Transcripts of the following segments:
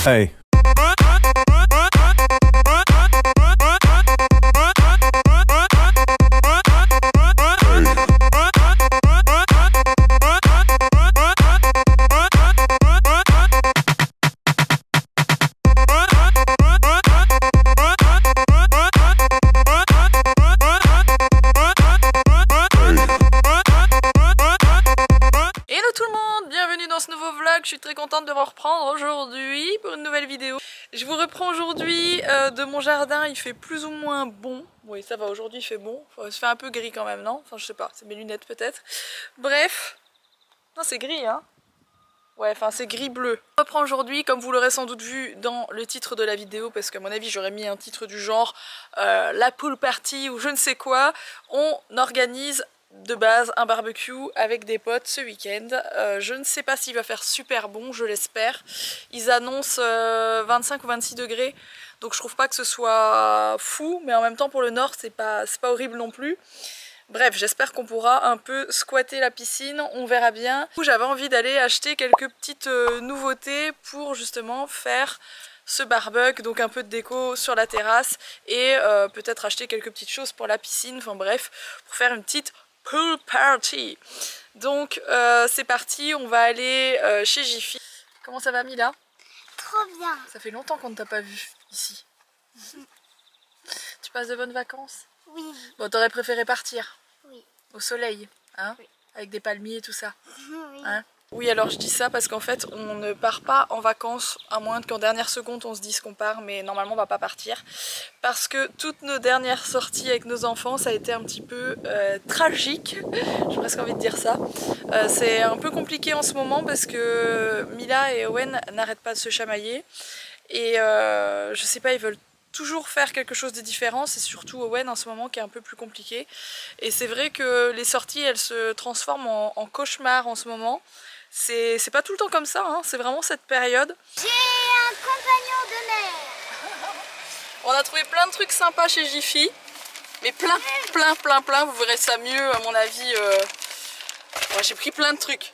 Hey. Je suis très contente de vous reprendre aujourd'hui pour une nouvelle vidéo. Je vous reprends aujourd'hui de mon jardin, il fait plus ou moins bon. Oui, ça va, aujourd'hui il fait bon. Enfin, il se fait un peu gris quand même, non? Enfin, je sais pas, c'est mes lunettes peut-être. Bref, non, c'est gris, hein? Ouais, enfin, c'est gris-bleu. Je reprends aujourd'hui, comme vous l'aurez sans doute vu dans le titre de la vidéo, parce qu'à mon avis, j'aurais mis un titre du genre la pool party ou je ne sais quoi. On organise de base un barbecue avec des potes ce week-end. Je ne sais pas s'il va faire super bon, je l'espère. Ils annoncent 25 ou 26 degrés, donc je trouve pas que ce soit fou, mais en même temps pour le nord c'est pas horrible non plus. Bref, j'espère qu'on pourra un peu squatter la piscine, on verra bien. J'avais envie d'aller acheter quelques petites nouveautés pour justement faire ce barbecue, donc un peu de déco sur la terrasse et peut-être acheter quelques petites choses pour la piscine, enfin bref, pour faire une petite pool party. Donc c'est parti, on va aller chez Jiffy. Comment ça va Mila? Trop bien. Ça fait longtemps qu'on ne t'a pas vu ici. Tu passes de bonnes vacances? Oui. Bon, t'aurais préféré partir? Oui. Au soleil, hein? Oui. Avec des palmiers et tout ça. Oui. Hein? Oui, alors je dis ça parce qu'en fait on ne part pas en vacances à moins qu'en dernière seconde on se dise qu'on part, mais normalement on va pas partir parce que toutes nos dernières sorties avec nos enfants ça a été un petit peu tragique, j'ai presque envie de dire ça. C'est un peu compliqué en ce moment parce que Mila et Owen n'arrêtent pas de se chamailler et je sais pas, ils veulent toujours faire quelque chose de différent, c'est surtout Owen en ce moment qui est un peu plus compliqué et c'est vrai que les sorties elles se transforment en cauchemar en ce moment. C'est pas tout le temps comme ça, hein. C'est vraiment cette période. J'ai un compagnon de mer. On a trouvé plein de trucs sympas chez Jiffy, mais plein, vous verrez ça mieux à mon avis. Moi j'ai pris plein de trucs.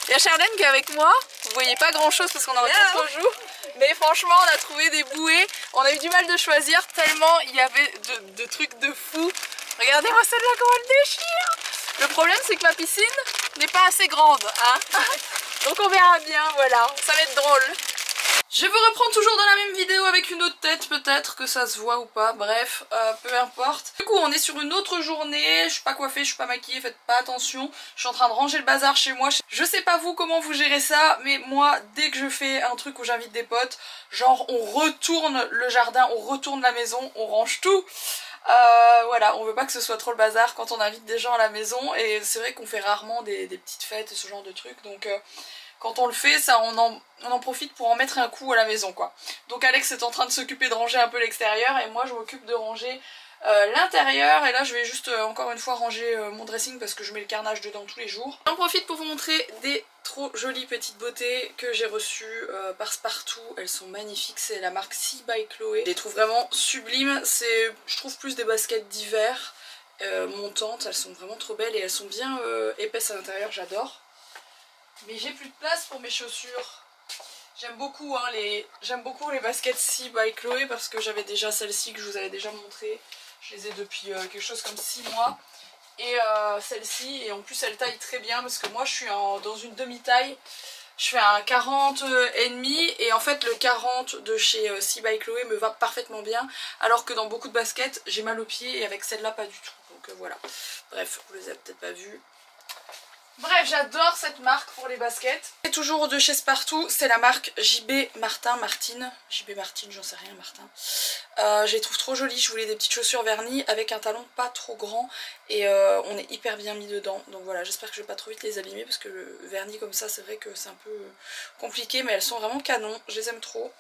Il y a Charlène qui est avec moi, vous voyez pas grand chose parce qu'on a un contre jour, mais franchement on a trouvé des bouées, on a eu du mal de choisir tellement il y avait de trucs de fou. Regardez-moi celle-là comment elle déchire. Le problème c'est que ma piscine n'est pas assez grande, hein. Donc on verra bien, voilà, ça va être drôle. Je vous reprends toujours dans la même vidéo avec une autre tête, peut-être que ça se voit ou pas, bref, peu importe. Du coup on est sur une autre journée, je suis pas coiffée, je suis pas maquillée, faites pas attention. Je suis en train de ranger le bazar chez moi. Je sais pas vous comment vous gérez ça, mais moi dès que je fais un truc où j'invite des potes, genre on retourne le jardin, on retourne la maison, on range tout. Voilà, on veut pas que ce soit trop le bazar quand on invite des gens à la maison et c'est vrai qu'on fait rarement des petites fêtes et ce genre de trucs, donc quand on le fait, ça, on en profite pour en mettre un coup à la maison quoi. Donc Alex est en train de s'occuper de ranger un peu l'extérieur et moi je m'occupe de ranger l'intérieur et là je vais juste encore une fois ranger mon dressing parce que je mets le carnage dedans tous les jours. J'en profite pour vous montrer des trop jolies petites beautés que j'ai reçues par Spartoo. Elles sont magnifiques, c'est la marque Sea by Chloé. Je les trouve vraiment sublimes, c'est je trouve plus des baskets d'hiver montantes, elles sont vraiment trop belles et elles sont bien épaisses à l'intérieur, j'adore. Mais j'ai plus de place pour mes chaussures. J'aime beaucoup, hein, les baskets Sea by Chloé parce que j'avais déjà celle-ci que je vous avais déjà montré. Je les ai depuis quelque chose comme 6 mois. Et celle-ci, et en plus elle taille très bien parce que moi je suis dans une demi-taille. Je fais un 40,5 et en fait le 40 de chez Sea by Chloé me va parfaitement bien. Alors que dans beaucoup de baskets j'ai mal aux pieds et avec celle-là pas du tout. Donc voilà. Bref, vous les avez peut-être pas vues. Bref, j'adore cette marque pour les baskets. Et toujours de chez Spartoo, c'est la marque JB Martin, JB Martin, j'en sais rien, Martin. Je les trouve trop jolies, je voulais des petites chaussures vernies avec un talon pas trop grand et on est hyper bien mis dedans. Donc voilà, j'espère que je vais pas trop vite les abîmer parce que le vernis comme ça, c'est vrai que c'est un peu compliqué, mais elles sont vraiment canon, je les aime trop.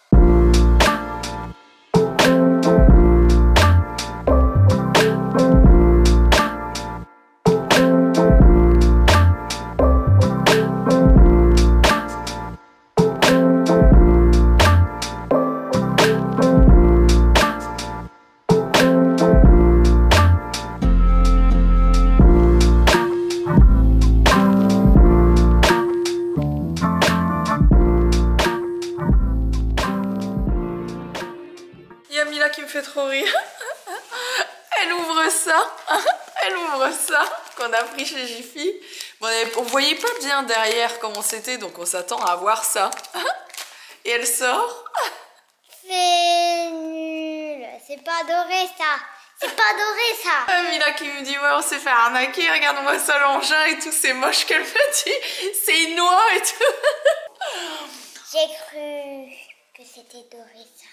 ouvre ça. Elle ouvre ça qu'on a pris chez Jiffy. Bon, on voyait pas bien derrière comment c'était, donc on s'attend à voir ça. Et elle sort. C'est nul. C'est pas doré ça. C'est pas doré ça. Mila qui me dit ouais, on s'est fait arnaquer, regarde on voit ça l'engin et tout, c'est moche qu'elle me dit, c'est une noix et tout. J'ai cru que c'était doré ça.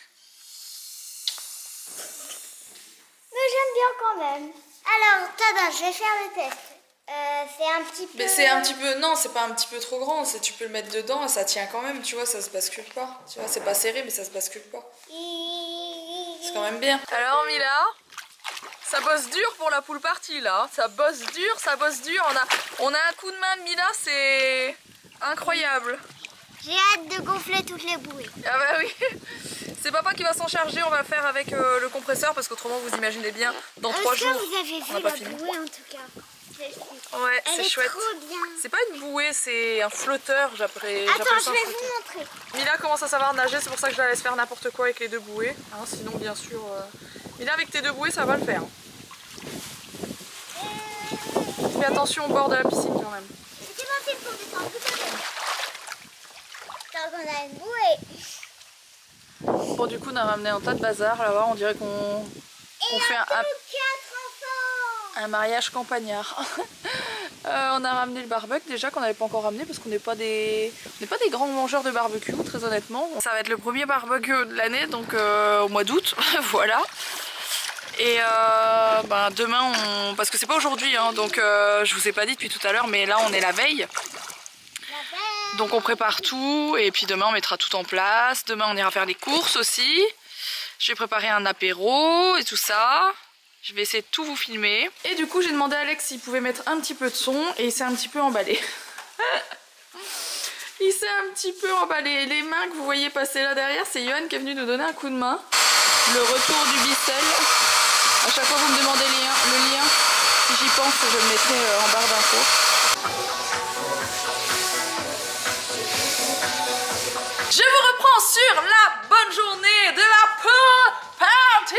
Mais j'aime bien quand même. Alors, tada, je vais faire le test. C'est un petit peu... Mais c'est un petit peu, non c'est pas un petit peu trop grand, tu peux le mettre dedans et ça tient quand même, tu vois, ça se bascule pas. Tu vois, c'est pas serré mais ça se bascule pas. C'est quand même bien. Alors Mila, ça bosse dur pour la pool party là, ça bosse dur, ça bosse dur. On a un coup de main de Mila, c'est incroyable. J'ai hâte de gonfler toutes les bouées. Ah bah oui, c'est papa qui va s'en charger, on va le faire avec le compresseur parce qu'autrement vous imaginez bien, dans 3 jours. Est-ce que vous avez vu la bouée en tout cas? Ouais, c'est chouette. Trop bien. C'est pas une bouée, c'est un flotteur, j'appelle ça. Attends, je vais vous montrer. Mila commence à savoir nager, c'est pour ça que je la laisse faire n'importe quoi avec les 2 bouées. Hein, sinon, bien sûr, Mila avec tes 2 bouées, ça va le faire. Fais attention au bord de la piscine quand même. C'est parti pour descendre tout à l'heure. Tant qu'on a une bouée. Bon, du coup, on a ramené un tas de bazar là-bas. On dirait qu'on fait un mariage campagnard. On a ramené le barbecue déjà qu'on n'avait pas encore ramené parce qu'on n'est pas des grands mangeurs de barbecue, très honnêtement. Ça va être le premier barbecue de l'année, donc au mois d'août, voilà. Et demain, parce que c'est pas aujourd'hui, hein, donc je vous ai pas dit depuis tout à l'heure, mais là on est la veille. Donc on prépare tout et puis demain on mettra tout en place. Demain on ira faire les courses aussi. Je vais préparer un apéro et tout ça. Je vais essayer de tout vous filmer. Et du coup j'ai demandé à Alex s'il pouvait mettre un petit peu de son et il s'est un petit peu emballé. Il s'est un petit peu emballé. Les mains que vous voyez passer là derrière, c'est Yohan qui est venu nous donner un coup de main. Le retour du Bissell. À chaque fois vous me demandez le lien. Si j'y pense, je le mettrai en barre d'infos. Je vous reprends sur la bonne journée de la pool party.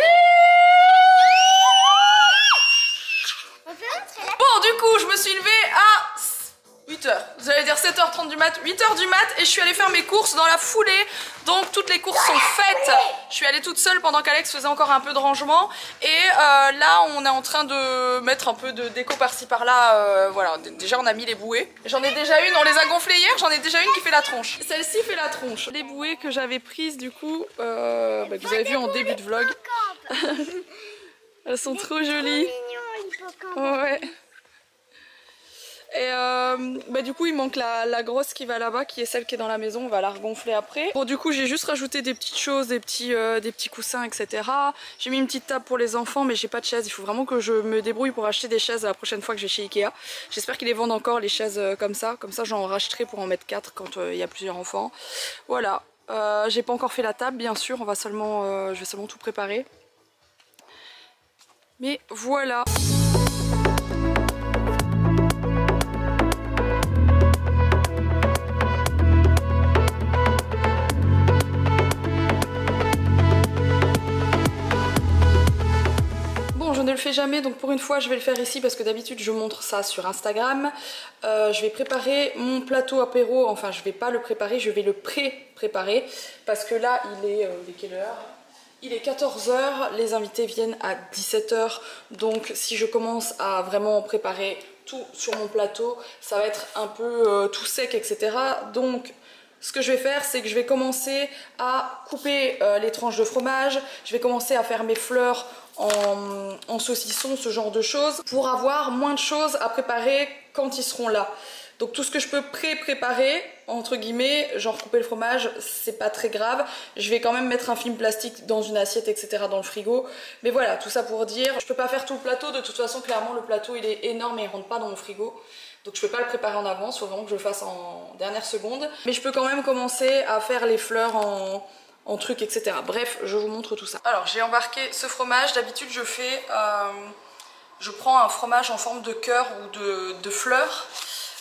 Bon, du coup, je me suis levée à 8h. Vous allez dire 7h30 du mat, 8h du mat, et je suis allée faire mes courses dans la foulée. Donc toutes les courses sont faites. Je suis allée toute seule pendant qu'Alex faisait encore un peu de rangement. Et là, on est en train de mettre un peu de déco par-ci par-là. Voilà, déjà on a mis les bouées. J'en ai déjà une, on les a gonflées hier, j'en ai déjà une qui fait la tronche. Celle-ci fait la tronche. Les bouées que j'avais prises du coup, que vous avez vu en début de vlog. Elles sont trop jolies. Ouais. Et du coup il manque la grosse qui va là-bas, qui est celle qui est dans la maison. On va la regonfler après. Bon, du coup j'ai juste rajouté des petites choses, des petits coussins, etc. J'ai mis une petite table pour les enfants, mais j'ai pas de chaise. Il faut vraiment que je me débrouille pour acheter des chaises la prochaine fois que je vais chez Ikea. J'espère qu'ils les vendent encore, les chaises comme ça j'en rachèterai pour en mettre 4 quand il y a plusieurs enfants. Voilà. J'ai pas encore fait la table bien sûr, je vais seulement tout préparer. Mais voilà. Je ne le fais jamais, donc pour une fois je vais le faire ici parce que d'habitude je montre ça sur Instagram. Je vais préparer mon plateau apéro, enfin je vais pas le préparer, je vais le pré-préparer parce que là il est quelle heure? Il est 14h, les invités viennent à 17h, donc si je commence à vraiment préparer tout sur mon plateau, ça va être un peu tout sec, etc. Donc ce que je vais faire, c'est que je vais commencer à couper les tranches de fromage, je vais commencer à faire mes fleurs en saucisson, ce genre de choses, pour avoir moins de choses à préparer quand ils seront là. Donc tout ce que je peux pré-préparer, entre guillemets, genre couper le fromage, c'est pas très grave. Je vais quand même mettre un film plastique dans une assiette, etc. dans le frigo. Mais voilà, tout ça pour dire, je peux pas faire tout le plateau, de toute façon clairement le plateau il est énorme et il rentre pas dans mon frigo. Donc je peux pas le préparer en avance, il faut vraiment que je le fasse en dernière seconde. Mais je peux quand même commencer à faire les fleurs en trucs, etc. Bref, je vous montre tout ça. Alors j'ai embarqué ce fromage, d'habitude je prends un fromage en forme de cœur ou de fleurs.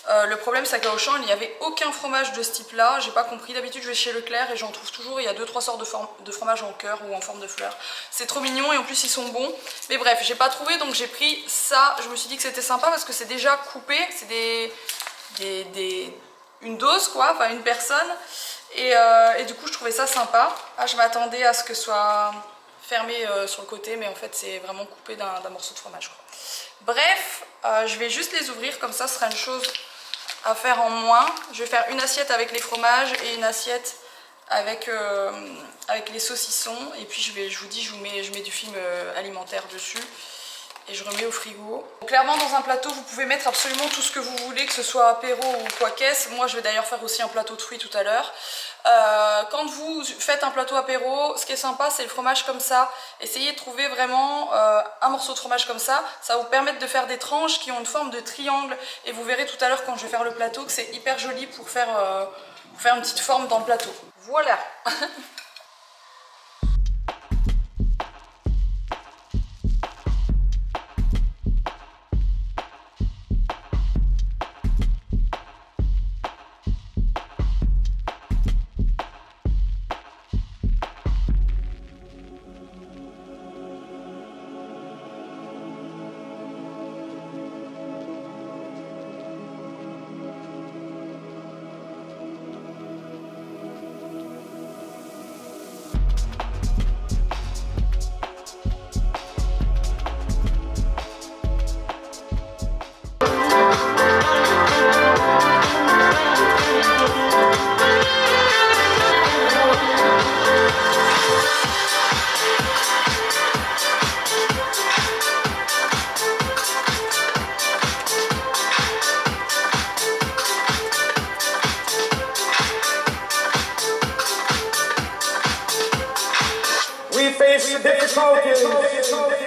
Le problème c'est qu'à Auchan il n'y avait aucun fromage de ce type là, j'ai pas compris. D'habitude je vais chez Leclerc et j'en trouve toujours, il y a 2-3 sortes de fromage en cœur ou en forme de fleur. C'est trop mignon et en plus ils sont bons. Mais bref, j'ai pas trouvé donc j'ai pris ça. Je me suis dit que c'était sympa parce que c'est déjà coupé, c'est une dose quoi, enfin une personne. Et du coup je trouvais ça sympa. Ah, je m'attendais à ce que ce soit fermé sur le côté, mais en fait c'est vraiment coupé d'un morceau de fromage quoi. Bref, je vais juste les ouvrir comme ça, ce sera une chose à faire en moins. Je vais faire une assiette avec les fromages et une assiette avec les saucissons. Et puis je vous dis, je mets du film alimentaire dessus et je remets au frigo. Donc, clairement dans un plateau vous pouvez mettre absolument tout ce que vous voulez, que ce soit apéro ou quoi qu'est-ce. Moi je vais d'ailleurs faire aussi un plateau de fruits tout à l'heure. Quand vous faites un plateau apéro, ce qui est sympa c'est le fromage comme ça. Essayez de trouver vraiment un morceau de fromage comme ça. Ça va vous permettre de faire des tranches qui ont une forme de triangle. Et vous verrez tout à l'heure quand je vais faire le plateau que c'est hyper joli pour faire une petite forme dans le plateau. Voilà.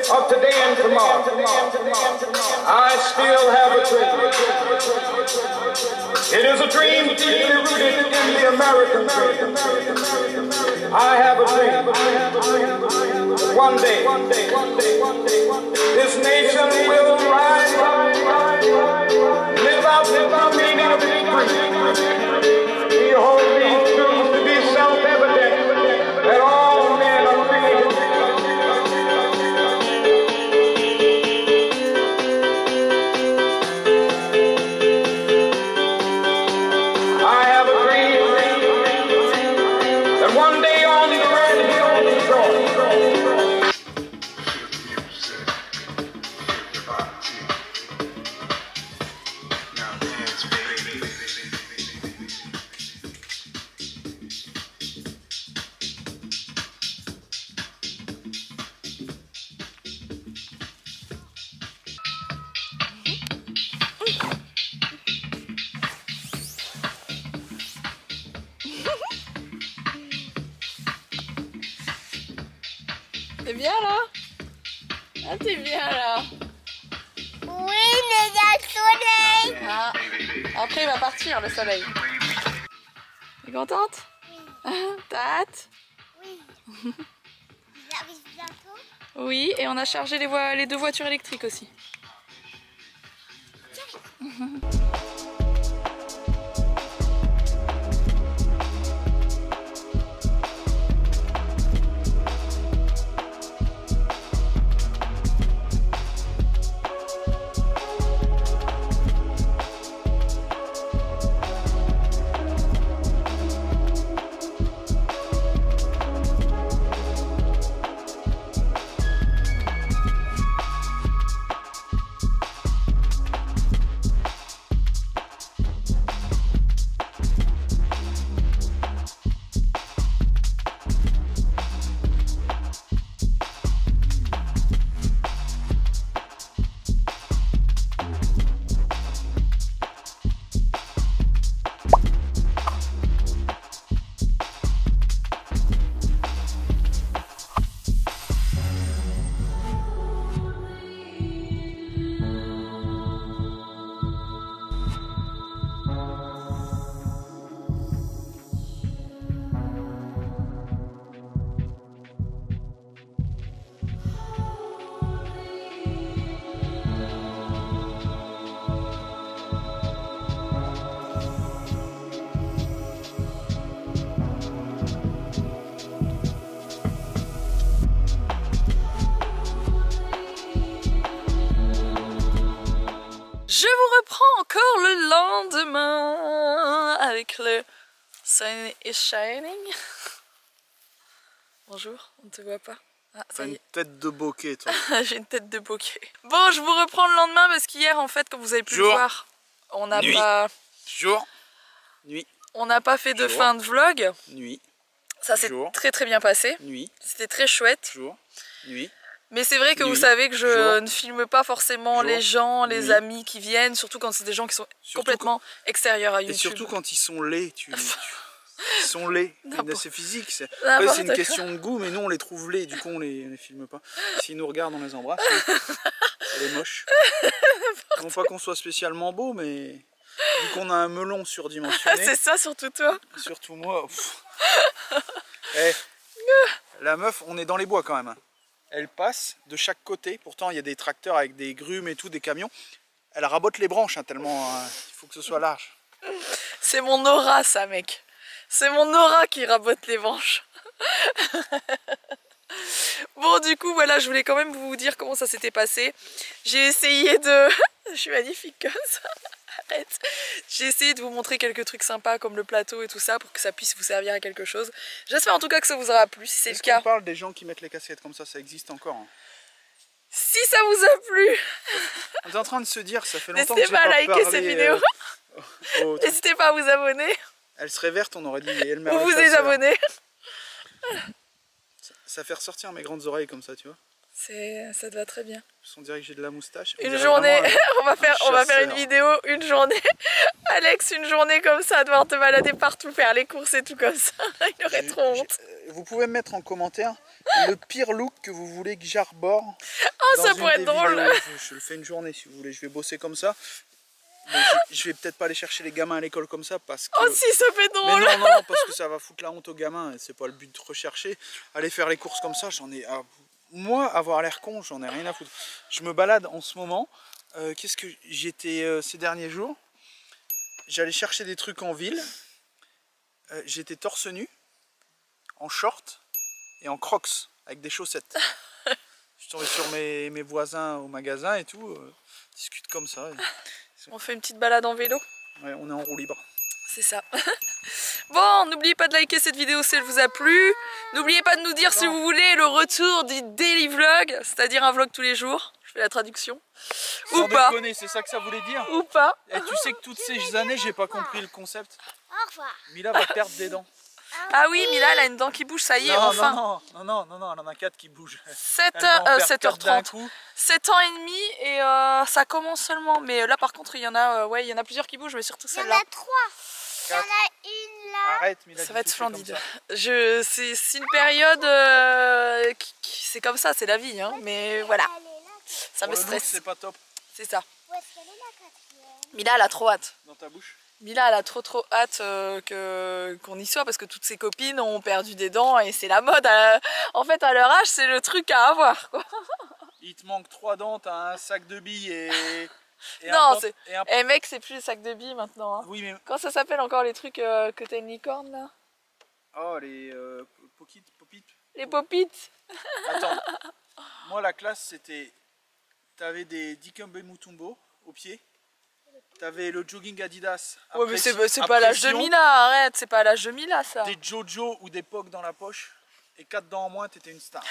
Of today and tomorrow, I still have a dream. It is a dream deeply rooted in the American dream. I have a dream. One day, this nation will rise up, live out the meaning of its creed. We hold these truths to be self-evident that all men are created. One day on the grand hill of Georgia. T'es bien là? Ah t'es bien là. Oui, mais il y a le soleil. Ah. Après il va partir le soleil. T'es contente? Oui. T'as hâte? Oui. J'arrive bientôt. Oui, et on a chargé les 2 voitures électriques aussi. encore le lendemain avec le sun is shining. Bonjour, on ne te voit pas. Ah, ça T'as y une est. tête de bokeh, toi. J'ai une tête de bokeh. Bon, je vous reprends le lendemain parce qu'hier, en fait, comme vous avez pu le Jour. voir, on n'a Nuit. pas... Jour, nuit, On n'a pas fait de Jour. fin de vlog. nuit, Ça s'est Jour. très bien passé. nuit, C'était très chouette. jour, nuit. Mais c'est vrai que vous Nuit. savez que je Jour. ne filme pas forcément Jour. les gens, les Nuit. amis qui viennent, surtout quand c'est des gens qui sont Surtout complètement extérieurs à Et YouTube. surtout quand ils sont laids, ils sont laids. N'importe- C'est physique. N'importe Après, c'est une quoi. question de goût, mais nous on les trouve laids, du coup on les filme pas. S'ils nous regardent, on les embrasse. Elle est moche. Non pas qu'on soit spécialement beau, mais vu qu'on a un melon surdimensionné, C'est ça, surtout toi. surtout moi. Eh, la meuf, on est dans les bois quand même. Elle passe de chaque côté. Pourtant, il y a des tracteurs avec des grumes et tout, des camions. Elle rabote les branches, hein, tellement il faut que ce soit large. C'est mon aura, ça, mec. C'est mon aura qui rabote les branches. Bon, du coup, voilà, je voulais quand même vous dire comment ça s'était passé. J'ai essayé de... Je suis magnifique comme ça. Arrête. J'ai essayé de vous montrer quelques trucs sympas comme le plateau et tout ça pour que ça puisse vous servir à quelque chose. J'espère en tout cas que ça vous aura plu. Si c'est le Est-ce cas, qu'on parle des gens qui mettent les casquettes comme ça existe encore, hein. si ça vous a plu, On est en train de se dire, ça fait longtemps que n'hésitez j'ai pas à pas liker parlé, cette vidéo. au- N'hésitez pas à vous abonner Elle serait verte, on aurait dit Elmer ou le vous chasseur. désabonner. Ça fait ressortir mes grandes oreilles comme ça, tu vois. Ça te va très bien. On dirait que j'ai de la moustache. On Une dirait journée, vraiment on va faire une chasseur. vidéo, une journée. Alex, une journée comme ça, devoir te balader partout, faire les courses et tout comme ça. Il aurait trop honte. Vous pouvez me mettre en commentaire le pire look que vous voulez que j'arbore. Oh, ça pourrait être drôle. Je le fais une journée si vous voulez. Je vais bosser comme ça. Bon, je vais peut-être pas aller chercher les gamins à l'école comme ça parce que... Oh si, ça fait Mais drôle. non, parce que ça va foutre la honte aux gamins et c'est pas le but de rechercher. Aller faire les courses comme ça, j'en ai... Moi, avoir l'air con, j'en ai rien à foutre. Je me balade en ce moment. Qu'est-ce que j'étais ces derniers jours? J'allais chercher des trucs en ville. J'étais torse nu, en short et en crocs, avec des chaussettes. Je suis tombé sur mes voisins au magasin et tout. Discute comme ça. On fait une petite balade en vélo. Ouais, on est en roue libre. C'est ça. Bon, n'oubliez pas de liker cette vidéo si elle vous a plu. N'oubliez pas de nous dire si vous voulez le retour du daily vlog, c'est-à-dire un vlog tous les jours. Je fais la traduction. Ou Sans pas. déconner, c'est ça que ça voulait dire. Ou pas. Et tu sais que toutes ces années, j'ai pas compris le concept. Au revoir. Mila va perdre des dents. Ah oui, Mila, elle a une dent qui bouge, ça y est, Non, enfin. non, elle en a 4 qui bougent. 7h30. 7 ans et demi et ça commence seulement. Mais là par contre il y en a plusieurs qui bougent, mais surtout Il y en celle-là. a 3. Il y en a une là. Arrête, Mila. Ça du va être tout, c'est comme splendide. ça. C'est une période c'est comme ça, c'est la vie, hein. Mais voilà, Elle est là. ça Pour me le look, stresse. c'est pas top. C'est ça. Où est-ce qu'elle est la quatrième? Mila, elle a trop hâte. Dans ta bouche. Mila, elle a trop hâte qu'on y soit parce que toutes ses copines ont perdu des dents et c'est la mode. En fait, à leur âge, c'est le truc à avoir, quoi. Il te manque 3 dents, t'as un sac de billes et Non, et un... Eh mec, c'est plus les sacs de billes maintenant, hein. Oui, mais... Comment ça s'appelle encore les trucs que t'as une licorne là? Oh, les popit. Les popites. Attends. Moi, la classe, c'était... T'avais des Dikembe Mutombo au pied. T'avais le jogging Adidas. Ouais, mais c'est à pas l'âge de pression, Mila, arrête, c'est pas l'âge de Mila ça. Des Jojo ou des Pog dans la poche. Et 4 dents en moins, t'étais une star.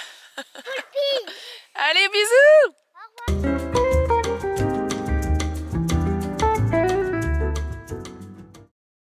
Allez, bisous! Au revoir.